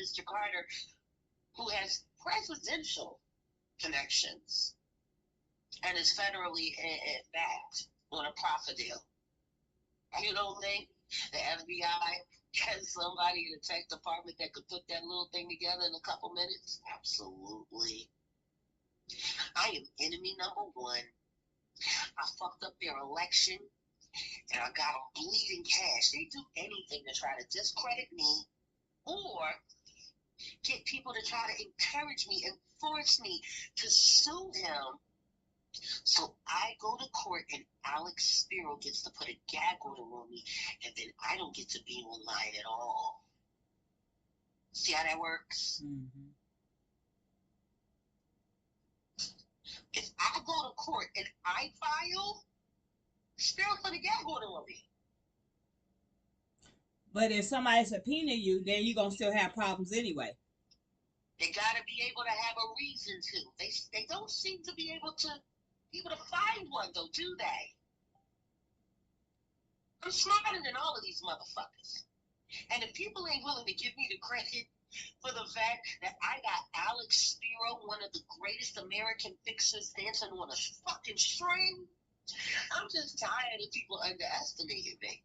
Mr. Carter, who has presidential connections and is federally backed on a profit deal. You don't think the FBI has somebody in the tech department that could put that little thing together in a couple minutes? Absolutely. I am enemy number one. I fucked up their election, and I got them bleeding cash. They do anything to try to discredit me or get people to try to encourage me and force me to sue them. So I go to court, and Alex Spiro gets to put a gag order on me, and then I don't get to be online at all. See how that works? Mm-hmm. If I go to court and I file, Spiro put a gag order on me. But if somebody subpoena you, then you're going to still have problems anyway. They got to be able to have a reason to. They don't seem to be able to find one, though, do they? I'm smarter than all of these motherfuckers. And if people ain't willing to give me the credit for the fact that I got Alex Spiro, one of the greatest American fixers, dancing on a fucking string, I'm just tired of people underestimating me.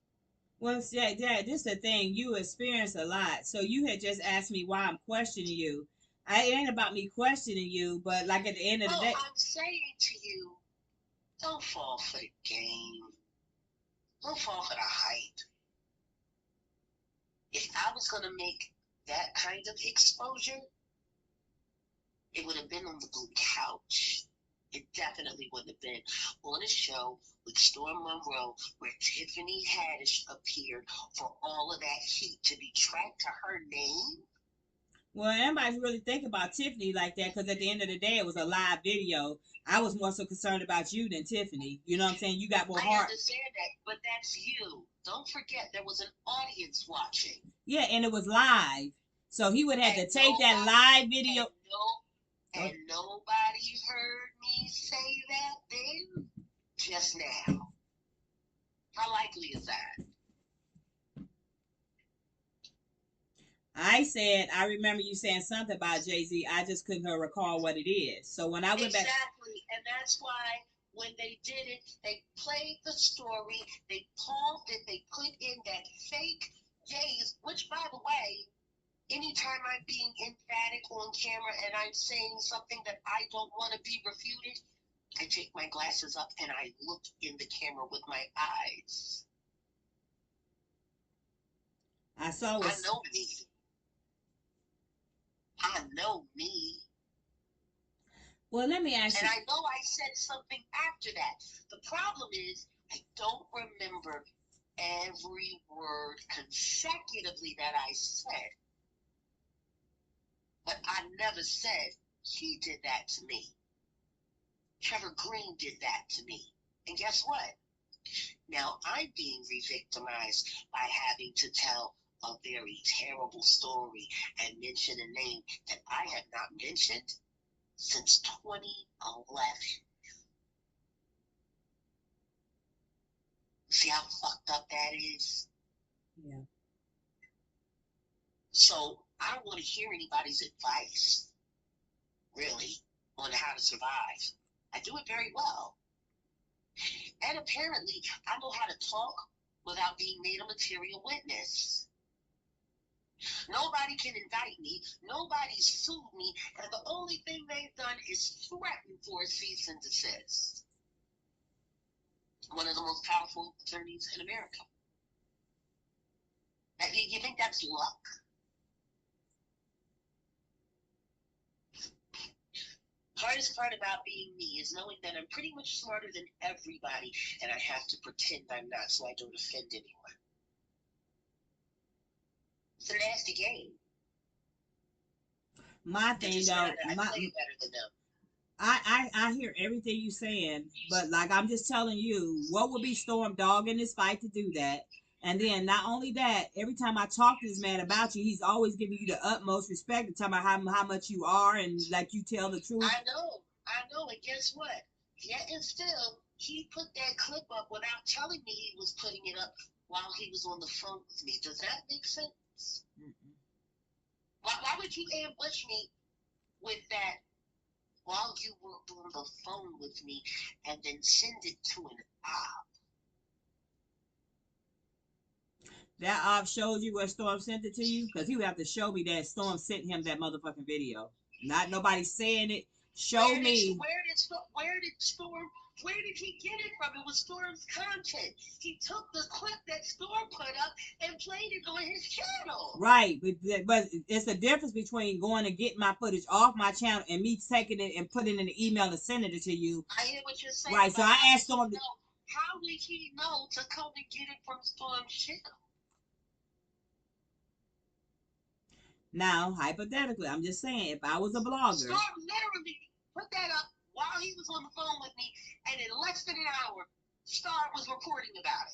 Well, Dad, this is the thing. You experience a lot. So you had just asked me why I'm questioning you. It ain't about me questioning you, but like at the end of the day. I'm saying to you, don't fall for the game. Don't fall for the hype. If I was going to make that kind of exposure, it would have been on the blue couch. It definitely wouldn't have been on a show with Storm Monroe where Tiffany Haddish appeared for all of that heat to be tracked to her name. Well, everybody's really thinking about Tiffany like that because at the end of the day, it was a live video. I was more so concerned about you than Tiffany. You know what I'm saying? You got more heart. I understand that, but that's you. Don't forget, there was an audience watching. Yeah, and it was live. So he would have to take that live video. And nobody heard me say that then? Just now. How likely is that? I remember you saying something about Jay-Z. I just couldn't recall what it is. So when I went back. Exactly. And that's why when they did it, they played the story, they paused it, they put in that fake gaze, which, by the way, anytime I'm being emphatic on camera and I'm saying something that I don't want to be refuted, I take my glasses up and I look in the camera with my eyes. I know me. I know me. Well, let me ask you. And I know I said something after that. The problem is I don't remember every word consecutively that I said. But I never said he did that to me. Trevor Green did that to me. And guess what? Now I'm being re-victimized by having to tell a very terrible story and mention a name that I have not mentioned since 2011. See how fucked up that is? Yeah. So I don't want to hear anybody's advice, really, on how to survive. I do it very well. And apparently, I know how to talk without being made a material witness. Nobody can indict me. Nobody's sued me. And the only thing they've done is threaten for a cease and desist. One of the most powerful attorneys in America. Now, you think that's luck? Hardest part about being me is knowing that I'm pretty much smarter than everybody, and I have to pretend I'm not so I don't offend anyone. It's a nasty game. My thing though, I play better than them. I hear everything you saying, but like I'm just telling you, what would be Storm Dog in this fight to do that? And then not only that, every time I talk to this man about you, he's always giving you the utmost respect and talking about how much you are and like you tell the truth. I know, and guess what? Yet and still, he put that clip up without telling me he was putting it up while he was on the phone with me. Does that make sense? Mm-mm. Why did you ambush me with that while you were on the phone with me and then send it to an op? That op showed you where Storm sent it to you? Because he would have to show me that Storm sent him that motherfucking video. Not nobody saying it. Show me. Where did he get it from? It was Storm's content. He took the clip that Storm put up and played it on his channel. Right, but it's a difference between going to get my footage off my channel and me taking it and putting it in the email and sending it to you. I hear what you're saying. Right, so I asked Storm. How did he know to come and get it from Storm's channel? Now, hypothetically, I'm just saying, if I was a blogger. Storm literally put that up while he was on the phone with me, and in less than an hour, Star was reporting about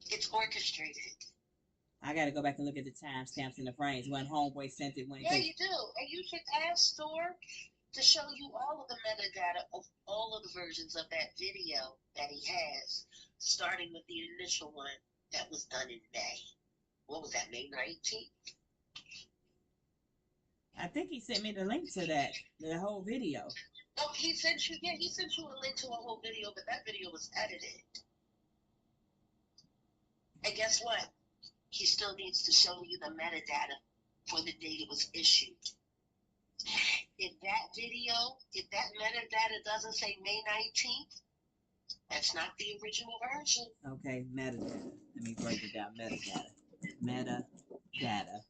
it. It's orchestrated. I got to go back and look at the timestamps and the frames when Homeboy sent it. Yeah, you do. And you should ask Storm to show you all of the metadata of all of the versions of that video that he has, starting with the initial one that was done in May. What was that, May 19th? I think he sent me the link to that, the whole video. Oh, he sent you a link to a whole video, but that video was edited. And guess what? He still needs to show you the metadata for the date it was issued. If that metadata doesn't say May 19th, that's not the original version. Okay, metadata. Let me break it down. Metadata.